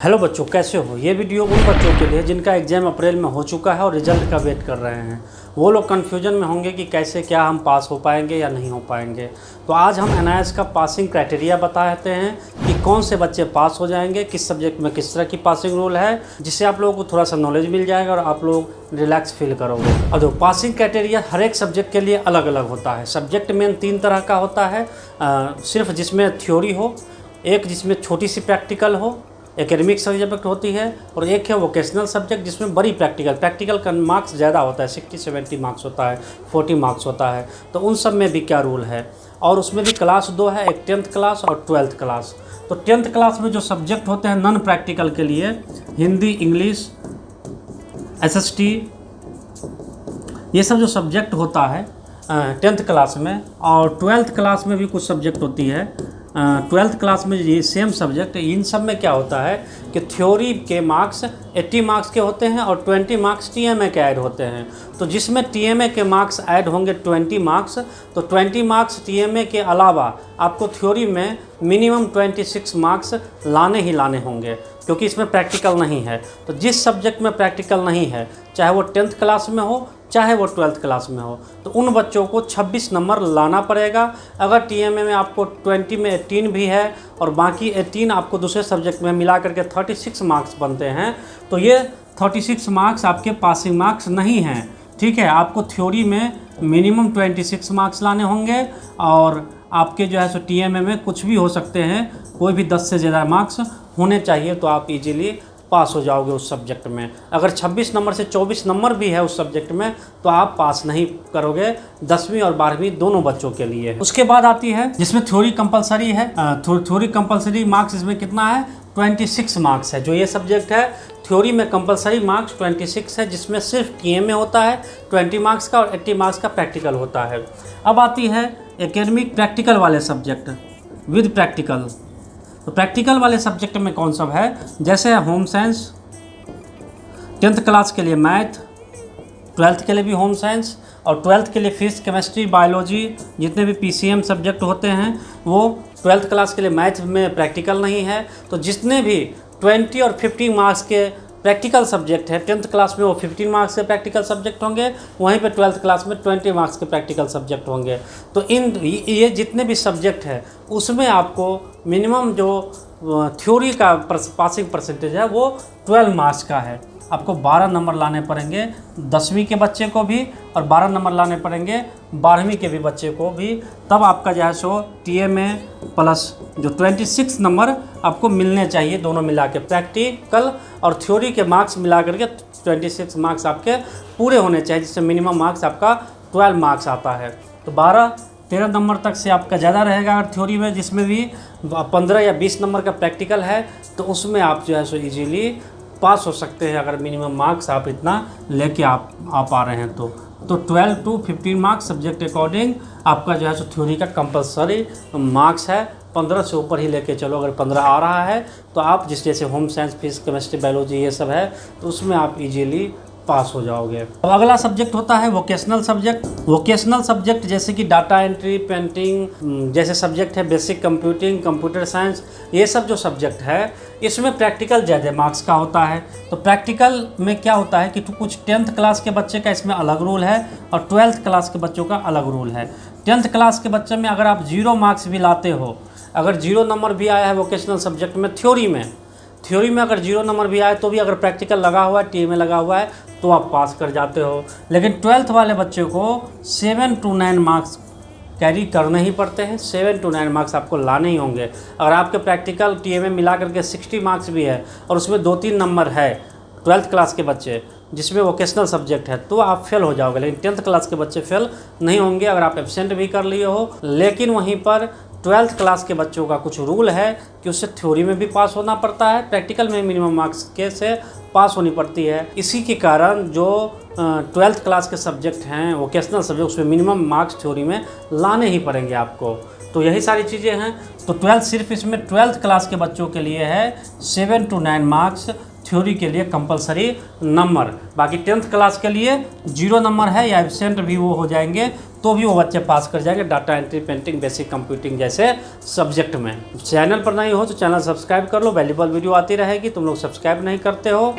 Hello बच्चों, कैसे हो। ये वीडियो उन बच्चों के लिए जिनका एग्ज़ाम अप्रैल में हो चुका है और रिजल्ट का वेट कर रहे हैं। वो लोग कन्फ्यूजन में होंगे कि कैसे क्या हम पास हो पाएंगे या नहीं हो पाएंगे। तो आज हम एनआईएस का पासिंग क्राइटेरिया बताते हैं कि कौन से बच्चे पास हो जाएंगे, किस सब्जेक्ट में किस तरह की पासिंग रूल है, जिससे आप लोगों को थोड़ा सा नॉलेज मिल जाएगा और आप लोग रिलैक्स फील करोगे। और जो पासिंग क्राइटेरिया हर एक सब्जेक्ट के लिए अलग अलग होता है। सब्जेक्ट मेन 3 तरह का होता है, सिर्फ जिसमें थ्योरी हो, एक जिसमें छोटी सी प्रैक्टिकल हो, एकेडमिक सब्जेक्ट होती है, और एक है वोकेशनल सब्जेक्ट जिसमें बड़ी प्रैक्टिकल का मार्क्स ज़्यादा होता है, 60-70 मार्क्स होता है, 40 मार्क्स होता है। तो उन सब में भी क्या रूल है, और उसमें भी क्लास 2 है, एक 10th क्लास और 12th क्लास। तो 10th क्लास में जो सब्जेक्ट होते हैं नॉन प्रैक्टिकल के लिए, हिंदी, इंग्लिश, SST, ये सब जो सब्जेक्ट होता है 10th क्लास में। और 12th क्लास में भी कुछ सब्जेक्ट होती है। 12th क्लास में ये सेम सब्जेक्ट, इन सब में क्या होता है कि थ्योरी के मार्क्स 80 मार्क्स के होते हैं और 20 मार्क्स TMA के ऐड होते हैं। तो जिसमें TMA के मार्क्स ऐड होंगे 20 मार्क्स, तो 20 मार्क्स TMA के अलावा आपको थ्योरी में मिनिमम 26 मार्क्स लाने ही लाने होंगे, क्योंकि इसमें प्रैक्टिकल नहीं है। तो जिस सब्जेक्ट में प्रैक्टिकल नहीं है, चाहे वो 10th क्लास में हो चाहे वो 12th क्लास में हो, तो उन बच्चों को 26 नंबर लाना पड़ेगा। अगर TMA में आपको 20 में 18 भी है और बाकी 18 आपको दूसरे सब्जेक्ट में मिला करके 36 मार्क्स बनते हैं, तो ये 36 मार्क्स आपके पासिंग मार्क्स नहीं हैं। ठीक है, आपको थ्योरी में मिनिमम 26 मार्क्स लाने होंगे, और आपके जो है सो TMA में कुछ भी हो सकते हैं, कोई भी 10 से ज़्यादा मार्क्स होने चाहिए, तो आप इजीली पास हो जाओगे उस सब्जेक्ट में। अगर 26 नंबर से 24 नंबर भी है उस सब्जेक्ट में, तो आप पास नहीं करोगे 10वीं और 12वीं दोनों बच्चों के लिए। उसके बाद आती है जिसमें थ्योरी कंपलसरी है। थ्योरी कंपलसरी मार्क्स इसमें कितना है, 26 मार्क्स है। जो ये सब्जेक्ट है थ्योरी में कंपलसरी मार्क्स 26 है, जिसमें सिर्फ TMA होता है 20 मार्क्स का और 80 मार्क्स का प्रैक्टिकल होता है। अब आती है एकेडमिक प्रैक्टिकल वाले सब्जेक्ट विद प्रैक्टिकल। तो प्रैक्टिकल वाले सब्जेक्ट में कौन सब है, जैसे होम साइंस, 10th क्लास के लिए मैथ, 12th के लिए भी होम साइंस, और 12th के लिए फिजिक्स, केमिस्ट्री, बायोलॉजी, जितने भी PCM सब्जेक्ट होते हैं वो 12th क्लास के लिए। मैथ में प्रैक्टिकल नहीं है, तो जितने भी 20 और 50 मार्क्स के प्रैक्टिकल सब्जेक्ट है 10th क्लास में वो 15 मार्क्स के प्रैक्टिकल सब्जेक्ट होंगे, वहीं पे 12th क्लास में 20 मार्क्स के प्रैक्टिकल सब्जेक्ट होंगे। तो ये जितने भी सब्जेक्ट है उसमें आपको मिनिमम जो थ्योरी का पासिंग परसेंटेज है वो 12 मार्क्स का है। आपको 12 नंबर लाने पड़ेंगे 10वीं के बच्चे को भी, और 12 नंबर लाने पड़ेंगे 12वीं के भी बच्चे को भी, तब आपका जो है सो TMA प्लस जो 26 नंबर आपको मिलने चाहिए, दोनों मिला के प्रैक्टिकल और थ्योरी के मार्क्स मिला करके 26 मार्क्स आपके पूरे होने चाहिए, जिससे मिनिमम मार्क्स आपका 12 मार्क्स आता है। तो 12-13 नंबर तक से आपका ज़्यादा रहेगा अगर थ्योरी में, जिसमें भी 15 या 20 नंबर का प्रैक्टिकल है, तो उसमें आप जो है सो ईजीली पास हो सकते हैं, अगर मिनिमम मार्क्स आप इतना लेके आ पा रहे हैं तो 12 to 15 मार्क्स सब्जेक्ट अकॉर्डिंग आपका जो है सो थ्योरी का कंपलसरी मार्क्स है। 15 से ऊपर ही लेके चलो, अगर 15 आ रहा है तो आप जैसे home science, physics, chemistry, biology ये सब है, तो उसमें आप इजीली पास हो जाओगे। अब अगला सब्जेक्ट होता है वोकेशनल सब्जेक्ट। वोकेशनल सब्जेक्ट जैसे कि डाटा एंट्री, पेंटिंग जैसे सब्जेक्ट है, बेसिक कंप्यूटिंग, कंप्यूटर साइंस, ये सब जो सब्जेक्ट है इसमें प्रैक्टिकल ज़्यादा मार्क्स का होता है। तो प्रैक्टिकल में क्या होता है कि कुछ 10th क्लास के बच्चे का इसमें अलग रूल है और 12th क्लास के बच्चों का अलग रूल है। 10th क्लास के बच्चे में अगर आप 0 मार्क्स भी लाते हो, अगर 0 नंबर भी आया है वोकेशनल सब्जेक्ट में, थ्योरी में अगर 0 नंबर भी आए तो भी अगर प्रैक्टिकल लगा हुआ है, TMA लगा हुआ है, तो आप पास कर जाते हो। लेकिन 12th वाले बच्चे को 7 to 9 मार्क्स कैरी करने ही पड़ते हैं। 7 to 9 मार्क्स आपको लाने ही होंगे। अगर आपके प्रैक्टिकल TMA मिला करके 60 मार्क्स भी है और उसमें 2-3 नंबर है 12th क्लास के बच्चे जिसमें वोकेशनल सब्जेक्ट है, तो आप फेल हो जाओगे। लेकिन 10th क्लास के बच्चे फेल नहीं होंगे अगर आप एब्सेंट भी कर लिए हो। लेकिन वहीं पर 12th क्लास के बच्चों का कुछ रूल है कि उससे थ्योरी में भी पास होना पड़ता है, प्रैक्टिकल में मिनिमम मार्क्स के से पास होनी पड़ती है। इसी के कारण जो 12th क्लास के सब्जेक्ट हैं वोकेशनल सब्जेक्ट, उसमें मिनिमम मार्क्स थ्योरी में लाने ही पड़ेंगे आपको। तो यही सारी चीज़ें हैं। तो 12th सिर्फ इसमें 12th क्लास के बच्चों के लिए है 7 to 9 मार्क्स थ्योरी के लिए कंपलसरी नंबर। बाकी 10th क्लास के लिए 0 नंबर है या एब्सेंट भी वो हो जाएंगे तो भी वो बच्चे पास कर जाएंगे data entry, painting, basic computing जैसे सब्जेक्ट में। चैनल पर नहीं हो तो चैनल सब्सक्राइब कर लो, वैल्यूबल वीडियो आती रहेगी। तुम लोग सब्सक्राइब नहीं करते हो